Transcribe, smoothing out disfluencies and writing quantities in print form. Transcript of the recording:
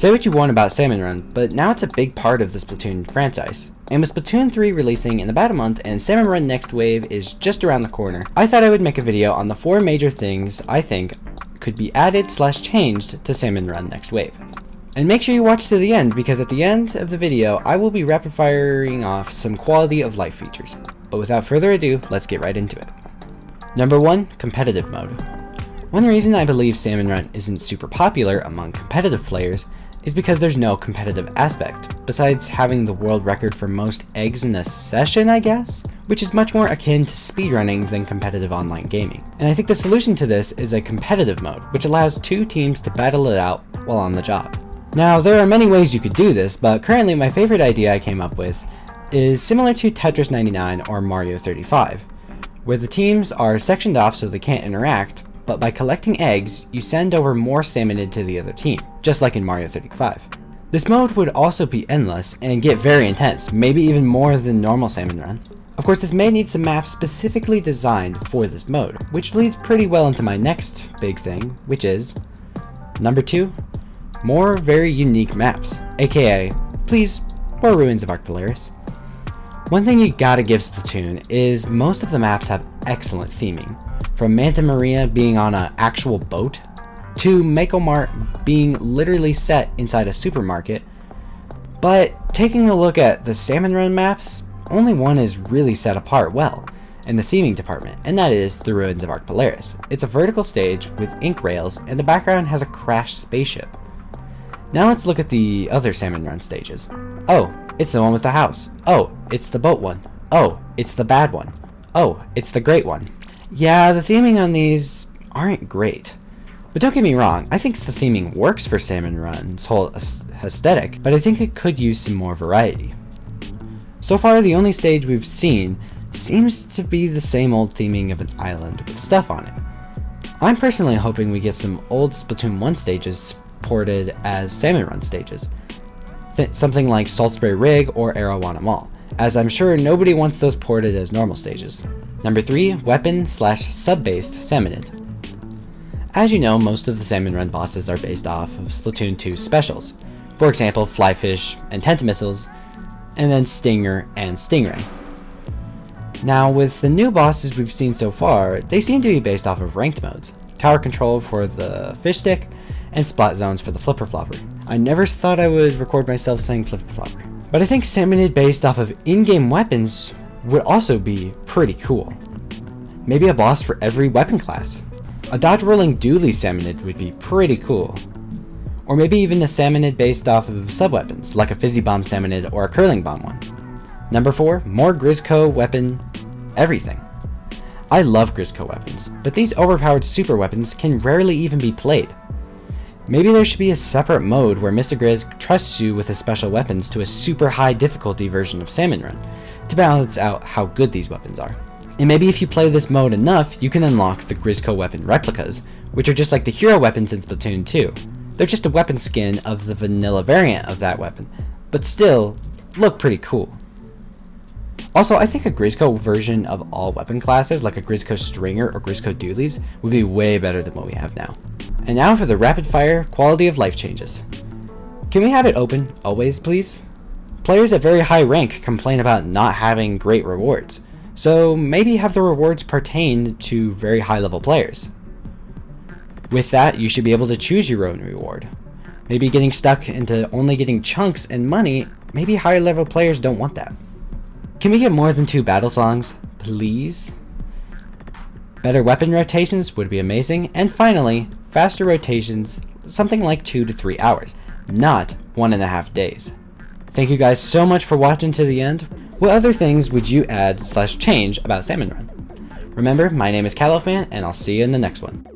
Say what you want about Salmon Run, but now it's a big part of the Splatoon franchise. And with Splatoon 3 releasing in about a month and Salmon Run Next Wave is just around the corner, I thought I would make a video on the 4 major things I think could be added / changed to Salmon Run Next Wave. And make sure you watch to the end, because at the end of the video I will be rapid firing off some quality of life features. But without further ado, let's get right into it. Number 1, competitive mode. One reason I believe Salmon Run isn't super popular among competitive players is because there's no competitive aspect, besides having the world record for most eggs in a session, I guess? Which is much more akin to speedrunning than competitive online gaming. And I think the solution to this is a competitive mode, which allows 2 teams to battle it out while on the job. Now, there are many ways you could do this, but currently my favorite idea I came up with is similar to Tetris 99 or Mario 35, where the teams are sectioned off so they can't interact, but by collecting eggs, you send over more salmonid to the other team, just like in Mario 35. This mode would also be endless and get very intense, maybe even more than normal Salmon Run. Of course, this may need some maps specifically designed for this mode, which leads pretty well into my next big thing, which is number 2, more very unique maps, aka, please, more Ruins of Ark Polaris. One thing you gotta give Splatoon is most of the maps have excellent theming. From Manta Maria being on an actual boat, to Mako Mart being literally set inside a supermarket. But taking a look at the Salmon Run maps, only one is really set apart well in the theming department, and that is the Ruins of Ark Polaris. It's a vertical stage with ink rails, and the background has a crashed spaceship. Now let's look at the other Salmon Run stages. Oh, it's the one with the house. Oh, it's the boat one. Oh, it's the bad one. Oh, it's the great one. Yeah, the theming on these aren't great. But don't get me wrong, I think the theming works for Salmon Run's whole aesthetic, but I think it could use some more variety. So far, the only stage we've seen seems to be the same old theming of an island with stuff on it. I'm personally hoping we get some old Splatoon 1 stages ported as Salmon Run stages. Something like Salisbury Rig or Arowana Mall, as I'm sure nobody wants those ported as normal stages. Number 3, weapon / sub-based salmonid. As you know, most of the Salmon Run bosses are based off of Splatoon 2's specials. For example, Flyfish and Tentamissiles, and then Stinger and Stingray. Now, with the new bosses we've seen so far, they seem to be based off of ranked modes. Tower Control for the Fish Stick, and Spot Zones for the Flipper Flopper. I never thought I would record myself saying Flipper Flopper. But I think salmonid based off of in-game weapons would also be pretty cool. Maybe a boss for every weapon class. A dodge rolling dually salmonid would be pretty cool. Or maybe even a salmonid based off of sub-weapons, like a fizzy bomb salmonid or a curling bomb one. Number 4, more Grizzco weapon everything. I love Grizzco weapons, but these overpowered super weapons can rarely even be played. Maybe there should be a separate mode where Mr. Grizz trusts you with his special weapons to a super high difficulty version of Salmon Run, to balance out how good these weapons are. And maybe if you play this mode enough, you can unlock the Grizzco weapon replicas, which are just like the hero weapons in Splatoon 2. They're just a weapon skin of the vanilla variant of that weapon, but still look pretty cool. Also, I think a Grizzco version of all weapon classes, like a Grizzco Stringer or Grizzco Dualies, would be way better than what we have now. And now for the rapid fire quality of life changes. Can we have it open, always, please? Players at very high rank complain about not having great rewards, so maybe have the rewards pertain to very high level players. With that, you should be able to choose your own reward. Maybe getting stuck into only getting chunks and money, maybe higher level players don't want that. Can we get more than 2 battle songs, please? Better weapon rotations would be amazing, and finally, faster rotations, something like 2 to 3 hours, not 1.5 days. Thank you guys so much for watching to the end. What other things would you add / change about Salmon Run? Remember, my name is Catloafman, and I'll see you in the next one.